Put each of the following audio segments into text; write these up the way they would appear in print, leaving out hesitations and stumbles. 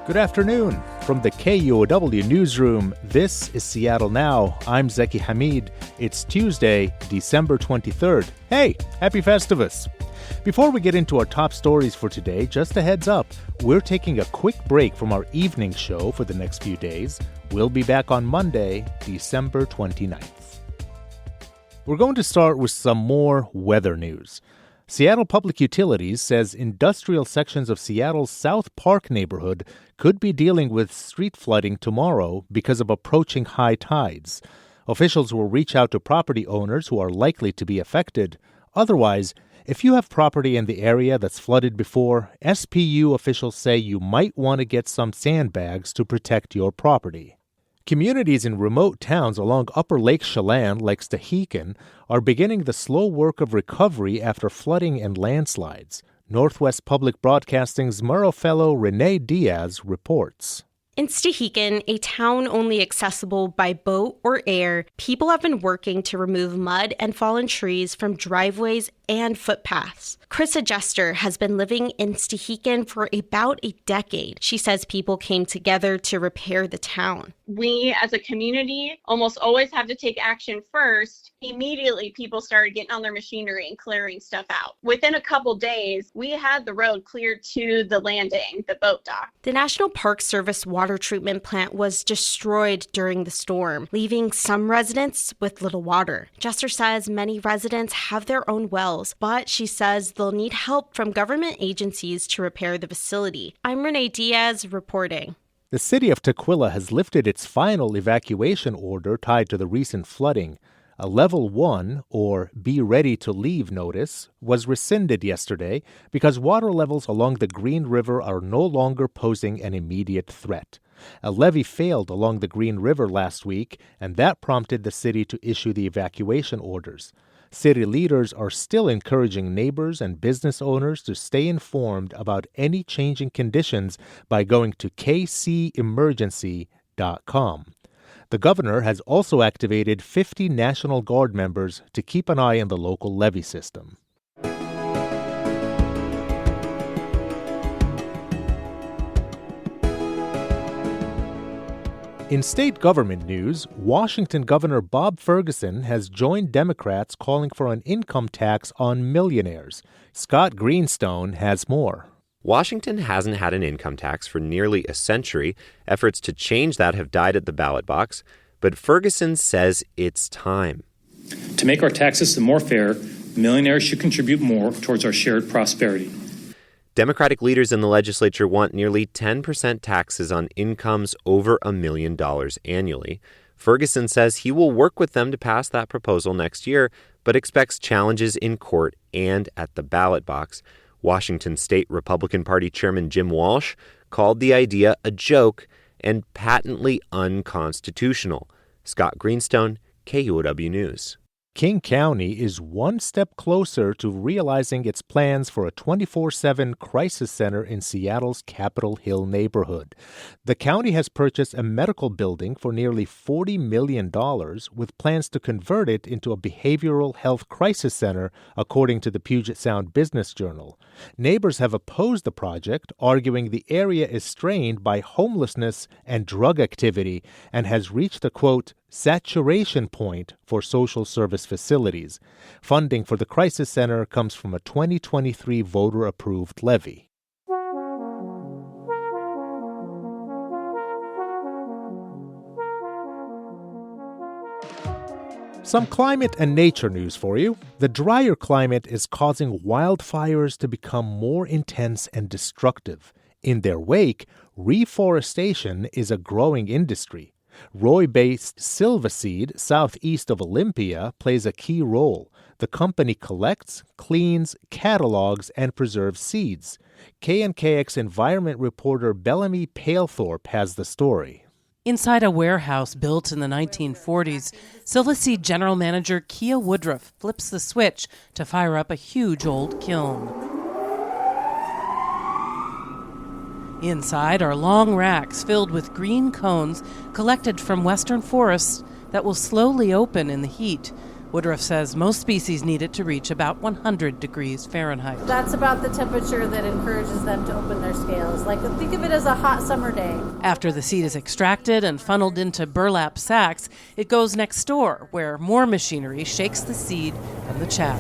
Good afternoon. From the KUOW newsroom, this is Seattle Now. I'm Zaki Hamid. It's Tuesday, December 23rd. Hey, happy Festivus. Before we get into our top stories for today, just a heads up, we're taking a quick break from our evening show for the next few days. We'll be back on Monday, December 29th. We're going to start with some more weather news. Seattle Public Utilities says industrial sections of Seattle's South Park neighborhood could be dealing with street flooding tomorrow because of approaching high tides. Officials will reach out to property owners who are likely to be affected. Otherwise, if you have property in the area that's flooded before, SPU officials say you might want to get some sandbags to protect your property. Communities in remote towns along Upper Lake Chelan, like Stehekin, are beginning the slow work of recovery after flooding and landslides. Northwest Public Broadcasting's Murrow fellow Renee Diaz reports. In Stehekin, a town only accessible by boat or air, people have been working to remove mud and fallen trees from driveways and footpaths. Krista Jester has been living in Stehekin for about a decade. She says people came together to repair the town. We, as a community, almost always have to take action first. Immediately, people started getting on their machinery and clearing stuff out. Within a couple days, we had the road cleared to the landing, the boat dock. The National Park Service water treatment plant was destroyed during the storm, leaving some residents with little water. Jester says many residents have their own wells, but she says they'll need help from government agencies to repair the facility. I'm Renee Diaz reporting. The city of Tukwila has lifted its final evacuation order tied to the recent flooding. A Level 1, or Be Ready to Leave notice, was rescinded yesterday because water levels along the Green River are no longer posing an immediate threat. A levee failed along the Green River last week, and that prompted the city to issue the evacuation orders. City leaders are still encouraging neighbors and business owners to stay informed about any changing conditions by going to kcemergency.com. The governor has also activated 50 National Guard members to keep an eye on the local levee system. In state government news, Washington Governor Bob Ferguson has joined Democrats calling for an income tax on millionaires. Scott Greenstone has more. Washington hasn't had an income tax for nearly a century. Efforts to change that have died at the ballot box, but Ferguson says it's time. To make our tax system more fair, millionaires should contribute more towards our shared prosperity. Democratic leaders in the legislature want nearly 10% taxes on incomes over $1 million annually. Ferguson says he will work with them to pass that proposal next year, but expects challenges in court and at the ballot box. Washington State Republican Party Chairman Jim Walsh called the idea a joke and patently unconstitutional. Scott Greenstone, KUOW News. King County is one step closer to realizing its plans for a 24/7 crisis center in Seattle's Capitol Hill neighborhood. The county has purchased a medical building for nearly $40 million, with plans to convert it into a behavioral health crisis center, according to the Puget Sound Business Journal. Neighbors have opposed the project, arguing the area is strained by homelessness and drug activity and has reached a, quote, saturation point for social service facilities. Funding for the crisis center comes from a 2023 voter-approved levy. Some climate and nature news for you. The drier climate is causing wildfires to become more intense and destructive. In their wake, reforestation is a growing industry. Roy-based Silvaseed, southeast of Olympia, plays a key role. The company collects, cleans, catalogs, and preserves seeds. KNKX environment reporter Bellamy Palethorpe has the story. Inside a warehouse built in the 1940s, Silvaseed general manager Kia Woodruff flips the switch to fire up a huge old kiln. Inside are long racks filled with green cones collected from western forests that will slowly open in the heat. Woodruff says most species need it to reach about 100 degrees Fahrenheit. That's about the temperature that encourages them to open their scales. Like, think of it as a hot summer day. After the seed is extracted and funneled into burlap sacks, it goes next door, where more machinery shakes the seed from the chaff.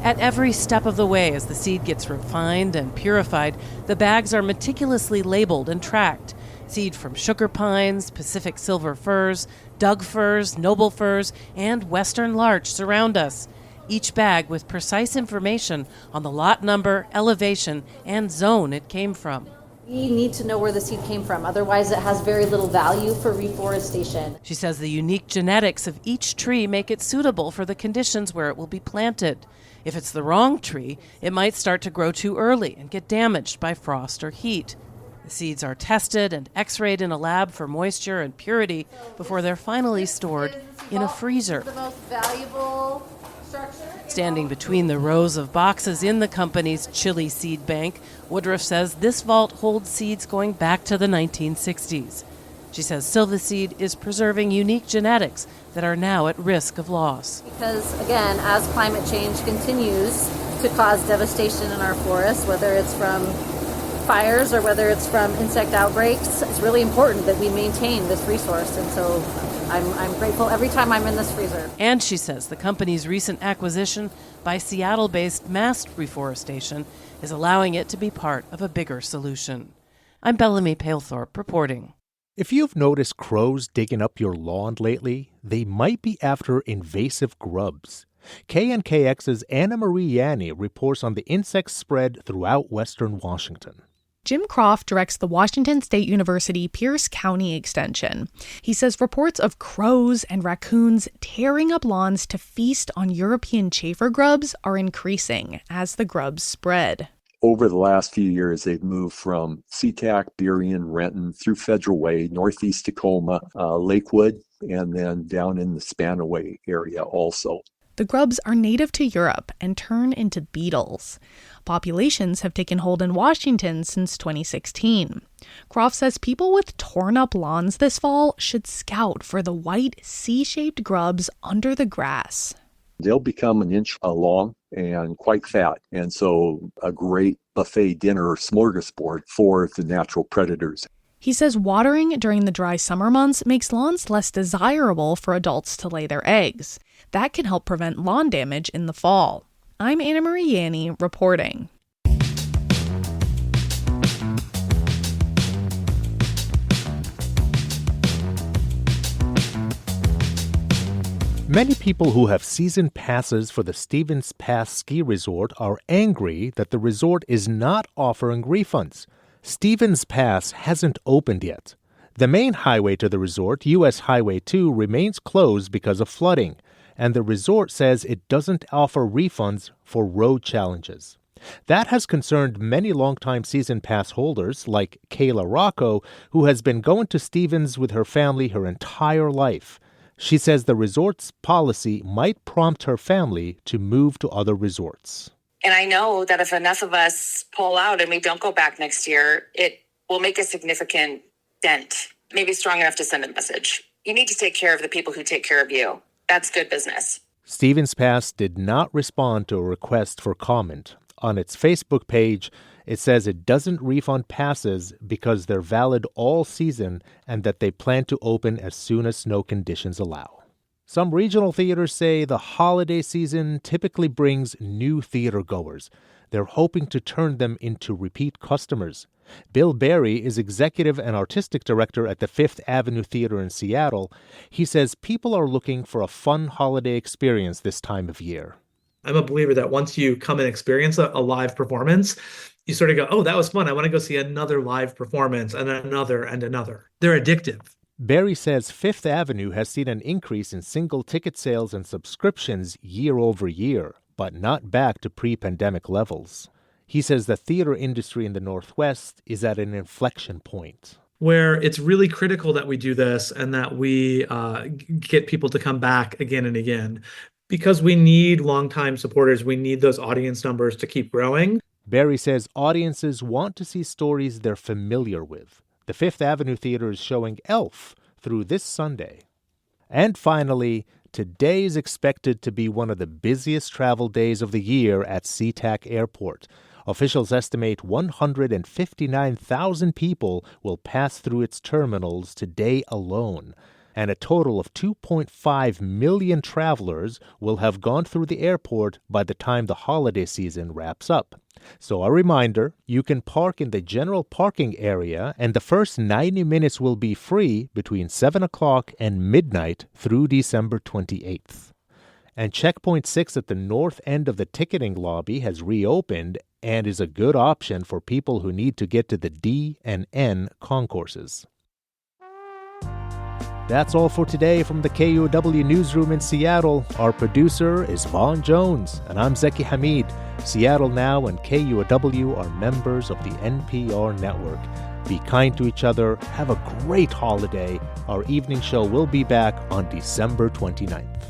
At every step of the way, as the seed gets refined and purified, the bags are meticulously labeled and tracked. Seed from sugar pines, Pacific silver firs, Doug firs, noble firs, and western larch surround us. Each bag with precise information on the lot number, elevation, and zone it came from. We need to know where the seed came from. Otherwise, it has very little value for reforestation. She says the unique genetics of each tree make it suitable for the conditions where it will be planted. If it's the wrong tree, it might start to grow too early and get damaged by frost or heat. The seeds are tested and x-rayed in a lab for moisture and purity before they're finally stored in a freezer. The most valuable structure. Standing between the rows of boxes in the company's chili seed bank, Woodruff says this vault holds seeds going back to the 1960s. She says Silvaseed is preserving unique genetics that are now at risk of loss. Because, again, as climate change continues to cause devastation in our forests, whether it's from fires or whether it's from insect outbreaks, it's really important that we maintain this resource. And so I'm grateful every time I'm in this freezer. And she says the company's recent acquisition by Seattle-based Mast Reforestation is allowing it to be part of a bigger solution. I'm Bellamy Palethorpe reporting. If you've noticed crows digging up your lawn lately, they might be after invasive grubs. KNKX's Anna Marie Yanni reports on the insect spread throughout western Washington. Jim Croft directs the Washington State University Pierce County Extension. He says reports of crows and raccoons tearing up lawns to feast on European chafer grubs are increasing as the grubs spread. Over the last few years, they've moved from SeaTac, Burien, Renton, through Federal Way, northeast Tacoma, Lakewood, and then down in the Spanaway area also. The grubs are native to Europe and turn into beetles. Populations have taken hold in Washington since 2016. Croft says people with torn-up lawns this fall should scout for the white C-shaped grubs under the grass. They'll become an inch long and quite fat, and so a great buffet dinner or smorgasbord for the natural predators. He says watering during the dry summer months makes lawns less desirable for adults to lay their eggs. That can help prevent lawn damage in the fall. I'm Anna Marie Yanni reporting. Many people who have season passes for the Stevens Pass Ski Resort are angry that the resort is not offering refunds. Stevens Pass hasn't opened yet. The main highway to the resort, U.S. Highway 2, remains closed because of flooding, and the resort says it doesn't offer refunds for road challenges. That has concerned many longtime season pass holders, like Kayla Rocco, who has been going to Stevens with her family her entire life. She says the resort's policy might prompt her family to move to other resorts. And I know that if enough of us pull out and we don't go back next year, it will make a significant dent, maybe strong enough to send a message. You need to take care of the people who take care of you. That's good business. Stevens Pass did not respond to a request for comment. On its Facebook page, it says it doesn't refund passes because they're valid all season and that they plan to open as soon as snow conditions allow. Some regional theaters say the holiday season typically brings new theater goers. They're hoping to turn them into repeat customers. Bill Berry is executive and artistic director at the Fifth Avenue Theater in Seattle. He says people are looking for a fun holiday experience this time of year. I'm a believer that once you come and experience a live performance, you sort of go, oh, that was fun. I want to go see another live performance and another and another. They're addictive. Berry says Fifth Avenue has seen an increase in single ticket sales and subscriptions year over year, but not back to pre-pandemic levels. He says the theater industry in the Northwest is at an inflection point, where it's really critical that we do this and that we get people to come back again and again, because we need longtime supporters. We need those audience numbers to keep growing. Berry says audiences want to see stories they're familiar with. The Fifth Avenue Theater is showing Elf through this Sunday. And finally, today is expected to be one of the busiest travel days of the year at SeaTac Airport. Officials estimate 159,000 people will pass through its terminals today alone, and a total of 2.5 million travelers will have gone through the airport by the time the holiday season wraps up. So a reminder, you can park in the general parking area, and the first 90 minutes will be free between 7 o'clock and midnight through December 28th. And Checkpoint 6 at the north end of the ticketing lobby has reopened and is a good option for people who need to get to the D and N concourses. That's all for today from the KUOW Newsroom in Seattle. Our producer is Vaughn Jones, and I'm Zaki Hamid. Seattle Now and KUOW are members of the NPR network. Be kind to each other. Have a great holiday. Our evening show will be back on December 29th.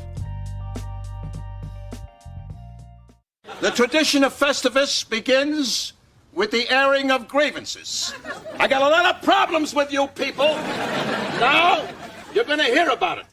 The tradition of Festivus begins with the airing of grievances. I got a lot of problems with you people. Now, you're going to hear about it.